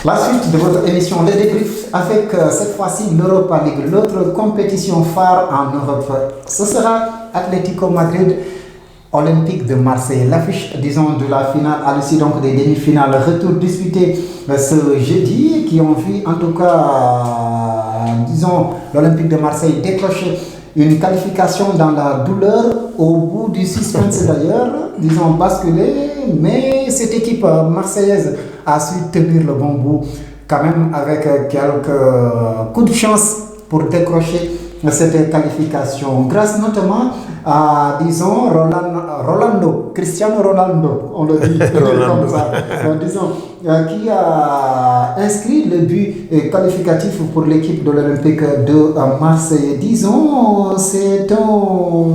La suite de votre émission, le débrief avec cette fois-ci l'Europa League, l'autre compétition phare en Europe. Ce sera Atlético Madrid, Olympique de Marseille. L'affiche, disons, de la finale à l'issue donc des demi-finales. Retour disputé ce jeudi qui ont vu en tout cas, disons, l'Olympique de Marseille décrocher une qualification dans la douleur au bout du suspense d'ailleurs, disons basculé, mais cette équipe marseillaise a su tenir le bon bout quand même avec quelques coups de chance pour décrocher cette qualification, grâce notamment à, disons, Cristiano Ronaldo, on le dit comme ça, disons, qui a inscrit le but qualificatif pour l'équipe de l'Olympique de Marseille. Disons, c'est un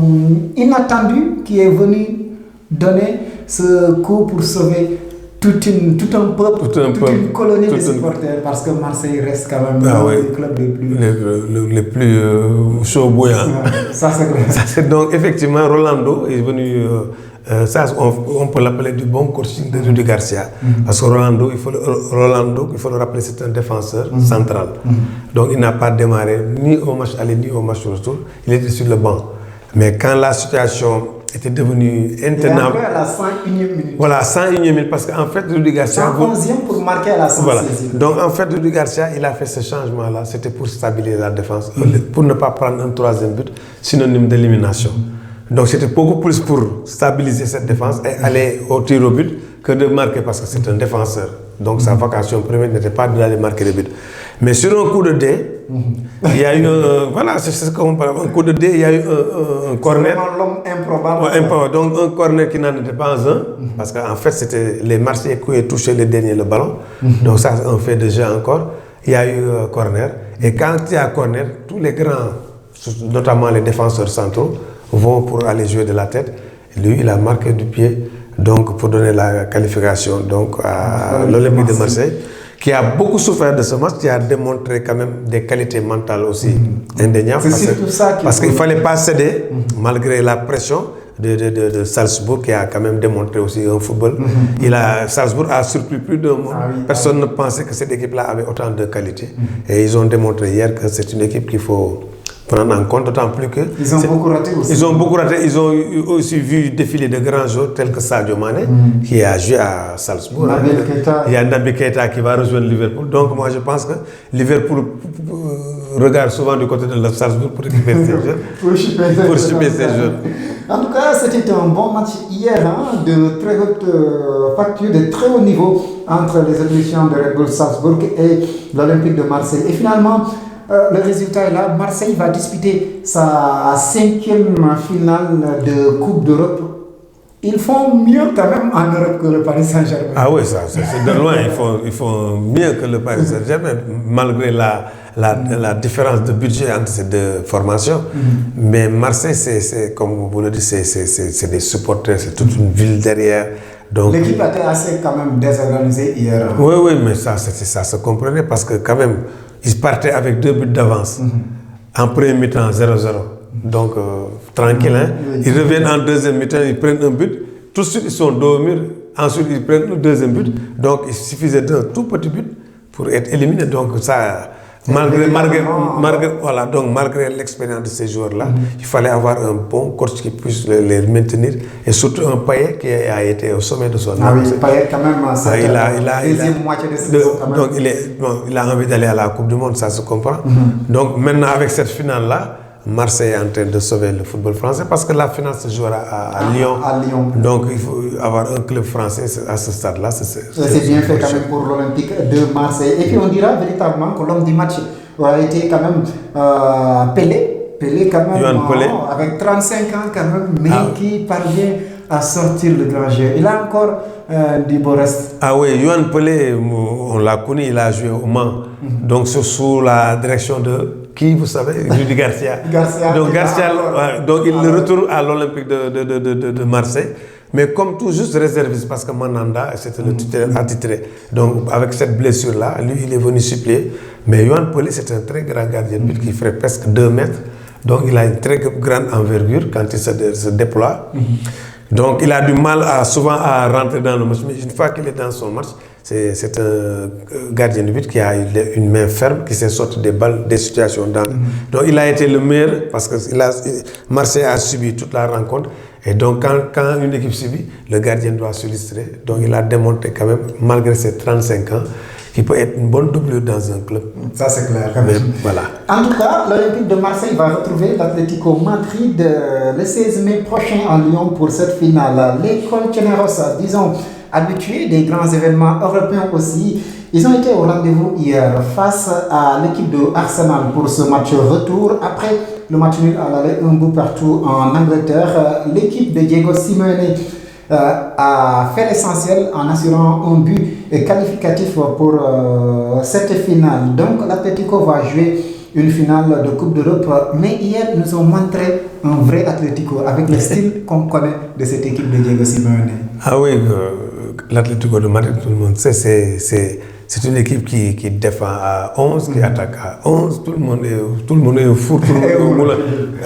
inattendu qui est venu donner ce coup pour sauver tout un peuple, toute une colonie de supporters, parce que Marseille reste quand même le club les plus chauds bouillants. Ça c'est clair. Donc effectivement, Rolando est venu, ça on peut l'appeler du bon coaching de Rudy Garcia, parce que Rolando, il faut le rappeler, c'est un défenseur central. Donc il n'a pas démarré ni au match aller ni au match retour, il était sur le banc. Mais quand la situation était devenu intenable. Et après, à la 101e minute. Voilà, 101e minute, parce qu'en fait, Rudy Garcia. 111e pour marquer à la 116e. Voilà. Donc, en fait, Rudy Garcia, il a fait ce changement-là, c'était pour stabiliser la défense, pour ne pas prendre un troisième but, synonyme d'élimination. Donc, c'était beaucoup plus pour stabiliser cette défense et aller au tir au but que de marquer, parce que c'est un défenseur. Donc, sa vocation première n'était pas d'aller marquer les buts. Mais sur un coup de dé, il y a eu voilà, c'est ce qu'on parle. Un coup de dé, il y a eu un corner. C'est l'homme improbable. Improbable. Donc un corner qui n'en était pas un, parce qu'en fait c'était les Marseillais qui avaient touché le dernier le ballon. Donc ça c'est un fait de jeu encore. Il y a eu corner. Et quand il y a corner, tous les grands, notamment les défenseurs centraux, vont pour aller jouer de la tête. Lui, il a marqué du pied, donc pour donner la qualification donc à l'Olympique de Marseille, qui a beaucoup souffert de ce match, qui a démontré quand même des qualités mentales aussi indéniables. Parce qu'il ne fallait pas céder, malgré la pression de Salzbourg, qui a quand même démontré aussi un football. Salzbourg a surpris plus d'un mois. Personne ne pensait que cette équipe-là avait autant de qualités. Et ils ont démontré hier que c'est une équipe qu'il faut prendre en compte, d'autant plus que... Ils ont beaucoup raté aussi. Ils ont beaucoup raté. Ils ont aussi vu défiler de grands joueurs tels que Sadio Mané, qui a joué à Salzbourg. Il y a Naby Keita qui va rejoindre Liverpool. Donc moi je pense que Liverpool regarde souvent du côté de Salzbourg pour récupérer ces jeunes. pour choper ces jeunes. En tout cas, c'était un bon match hier, de très haute facture, de très haut niveau entre les Autrichiens de Red Bull Salzbourg et l'Olympique de Marseille. Et finalement, le résultat est là. Marseille va disputer sa 5e finale de Coupe d'Europe. Ils font mieux quand même en Europe que le Paris Saint-Germain. Ah oui, ça, c'est de loin. Ils font mieux que le Paris Saint-Germain, malgré la différence de budget entre ces deux formations. Mais Marseille, c'est comme vous le dites, c'est des supporters, c'est toute une ville derrière. L'équipe a été assez quand même désorganisée hier. Oui, mais ça se comprenait parce que quand même, ils partaient avec 2 buts d'avance. En premier mi-temps, 0-0. Donc, tranquille. Ils reviennent en deuxième mi-temps, ils prennent un but. Tout de suite, ils sont dos au mur. Ensuite, ils prennent le deuxième but. Donc, il suffisait d'un tout petit but pour être éliminé. Donc, ça... Malgré l'expérience de ces joueurs-là, il fallait avoir un bon coach qui puisse les maintenir, et surtout un Payet qui a été au sommet de son art. Ah oui, Payet quand même, c'est la deuxième moitié de saison. Donc il a envie d'aller à la Coupe du Monde, ça se comprend. Donc maintenant avec cette finale-là, Marseille est en train de sauver le football français, parce que la finale se jouera à Lyon. Donc il faut avoir un club français à ce stade-là. C'est bien fait quand même pour l'Olympique de Marseille. Et puis on dira véritablement que l'homme du match a été quand même Pelé. Pelé quand même, avec 35 ans quand même, mais qui parvient à sortir le grand jeu. Il a encore du beau reste. Ah oui, Yohan Pelé, on l'a connu, il a joué au Mans. Donc c'est sous la direction de... Qui, vous savez, Rudy Garcia. Donc il retourne à l'Olympique de Marseille, mais comme tout juste réserviste, parce que Mandanda, c'était le titulaire attitré. Donc avec cette blessure-là, lui, il est venu suppléer. Mais Yohan Pelé, c'est un très grand gardien de but qui ferait presque 2 mètres. Donc il a une très grande envergure quand il se déploie. Donc il a du mal souvent à rentrer dans le match, mais une fois qu'il est dans son match, C'est un gardien de but qui a une main ferme, qui s'est sorti des balles, des situations dans. Donc il a été le meilleur parce que Marseille a subi toute la rencontre. Et donc quand une équipe subit, le gardien doit s'illustrer. Donc il a démontré quand même, malgré ses 35 ans, qu'il peut être une bonne doublure dans un club. Ça c'est clair quand même. Mais, voilà. En tout cas, l'Olympique de Marseille va retrouver l'Atlético Madrid le 16 mai prochain en Lyon pour cette finale. Les Colchoneros, disons, habitués des grands événements européens aussi, ils ont été au rendez-vous hier face à l'équipe de Arsenal pour ce match retour. Après le match nul à l'aller, un bout partout en Angleterre, l'équipe de Diego Simeone a fait l'essentiel en assurant un but qualificatif pour cette finale. Donc l'Atlético va jouer une finale de Coupe d'Europe, mais hier nous ont montré un vrai Atlético avec le style qu'on connaît de cette équipe de Diego Simeone. Ah oui, l'Atlético de Madrid, tout le monde sait, c'est une équipe qui défend à 11, qui attaque à 11, tout le monde est fou, tout le monde est au moulin.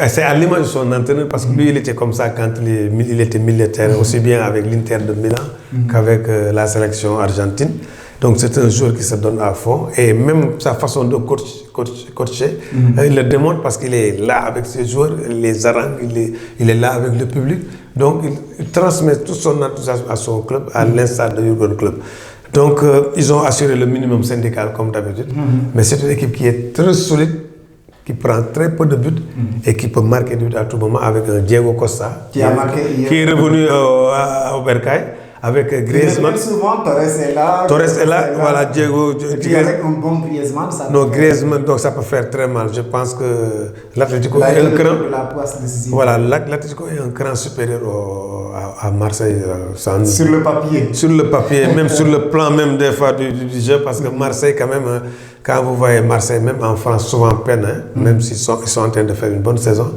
C'est à l'image de son entraîneur, parce que lui, il était comme ça quand il était militaire, aussi bien avec l'Inter de Milan qu'avec la sélection argentine. Donc c'est un joueur qui se donne à fond, et même sa façon de coacher, il le démontre parce qu'il est là avec ses joueurs, il les harangue, il est là avec le public. Donc il transmet tout son enthousiasme à son club, à l'instar de Jürgen Klopp. Donc ils ont assuré le minimum syndical comme d'habitude, mais c'est une équipe qui est très solide, qui prend très peu de buts et qui peut marquer des buts à tout moment avec un Diego Costa qui est revenu au Bercail. Avec Griezmann. Souvent, Torres est là. Voilà, Diego. Avec un bon Griezmann, ça non, Griezmann, donc ça peut faire très mal. Je pense que l'Atlético est un cran. Voilà, l'Atlético est un cran supérieur à Marseille. Sur le papier. Sur le papier, même sur le plan même des fois du jeu, parce que Marseille, quand même, quand vous voyez Marseille, même en France, souvent peine, même s'ils sont en train de faire une bonne saison,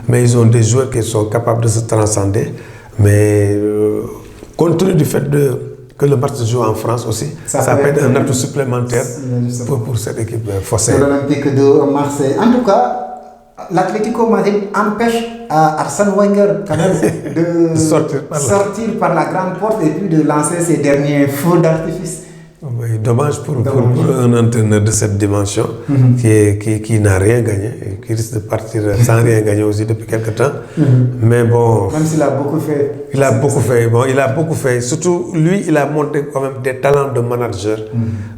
mais ils ont des joueurs qui sont capables de se transcender. Mais compte tenu du fait que le match se joue en France aussi, ça peut être un atout supplémentaire pour cette équipe phocéenne. C'est l'Olympique de Marseille. En tout cas, l'Atlético Madrid empêche Arsène Wenger quand même de sortir par la grande porte et puis de lancer ses derniers feux d'artifice. Oui, dommage pour un entraîneur de cette dimension qui n'a rien gagné et qui risque de partir sans rien gagner aussi depuis quelque temps. Mais bon. Même s'il a beaucoup fait. Il a beaucoup fait. Surtout, lui, il a montré quand même des talents de manager.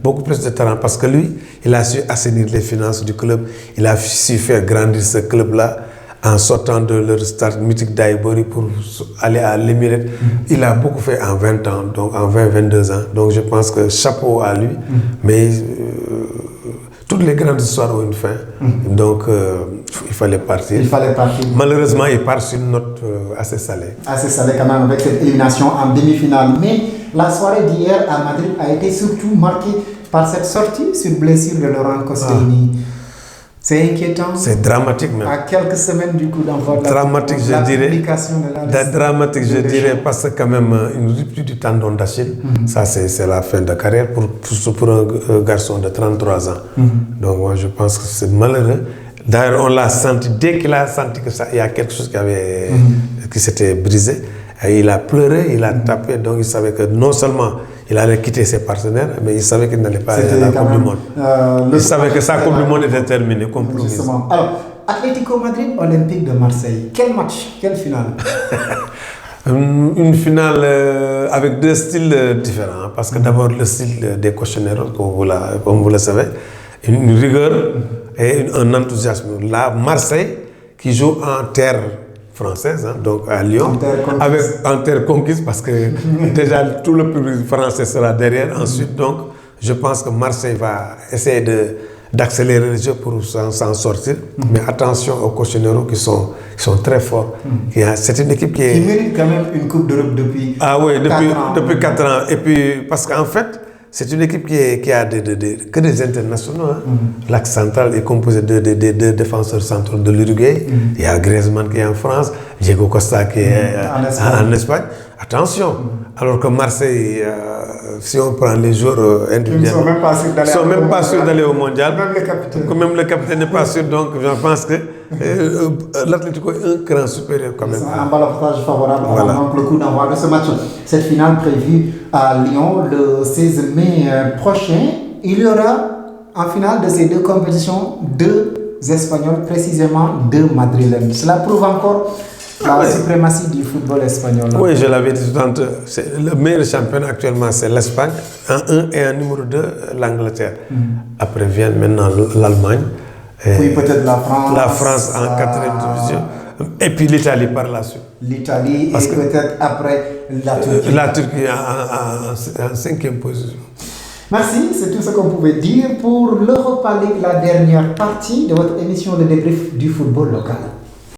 Beaucoup plus de talents parce que lui, il a su assainir les finances du club. Il a su faire grandir ce club-là en sortant de leur start mythique d'Highbury pour aller à l'Emirates. Il a beaucoup fait en 20 ans, donc en 20-22 ans. Donc je pense que chapeau à lui. Mais toutes les grandes histoires ont une fin. Donc il fallait partir. Malheureusement, il part sur une note assez salée. Assez salée quand même avec cette élimination en demi-finale. Mais la soirée d'hier à Madrid a été surtout marquée par cette sortie sur blessure de Laurent Koscielny. C'est inquiétant. C'est dramatique même. À quelques semaines du coup d'envoi de dramatique, la publication de la dramatique, je dirais, parce que quand même une rupture du tendon d'Achille, ça c'est la fin de carrière pour un garçon de 33 ans. Donc moi je pense que c'est malheureux. D'ailleurs on l'a senti, dès qu'il a senti qu'il y a quelque chose qui s'était brisé, il a pleuré, il a tapé, donc il savait que non seulement il allait quitter ses partenaires, mais il savait qu'il n'allait pas aller à la Coupe du Monde. Il savait que sa Coupe du Monde était terminée, compromise. Justement. Alors, Atlético Madrid, Olympique de Marseille. Quel match, quelle finale? Une finale avec deux styles différents. Parce que d'abord, le style des Colchoneros, comme vous le savez, une rigueur et un enthousiasme. Là, Marseille, qui joue en terre française, donc à Lyon, en terre conquise, parce que déjà tout le public français sera derrière. Ensuite, donc, je pense que Marseille va essayer d'accélérer le jeu pour s'en sortir. Mais attention aux Colchoneros qui sont très forts. C'est une équipe qui mérite quand même une Coupe d'Europe depuis 4 ans. Et puis, parce qu'en fait, c'est une équipe qui a que des internationaux. L'axe central est composé de défenseurs centraux de l'Uruguay. Il y a Griezmann qui est en France, Diego Costa qui est en Espagne. Attention, alors que Marseille, si on prend les joueurs individuels, ils ne sont même pas sûrs d'aller au mondial. Même le capitaine n'est pas sûr, donc je pense que l'Atlético est un cran supérieur quand même. Un balotage favorable. Voilà. Donc le coup d'envoi de ce match, cette finale prévue à Lyon le 16 mai prochain, il y aura en finale de ces deux compétitions deux Espagnols, précisément deux Madrilènes. Cela prouve encore la suprématie du football espagnol. Oui, je l'avais dit tout à l'heure, le meilleur champion actuellement c'est l'Espagne, en 1 et en numéro 2 l'Angleterre. Après vient maintenant l'Allemagne. Puis peut-être la France. La France en 4e division. Et puis l'Italie par la suite. L'Italie et peut-être après la Turquie. La Turquie en 5e position. Merci, c'est tout ce qu'on pouvait dire pour l'Europa League, la dernière partie de votre émission de débrief du football local.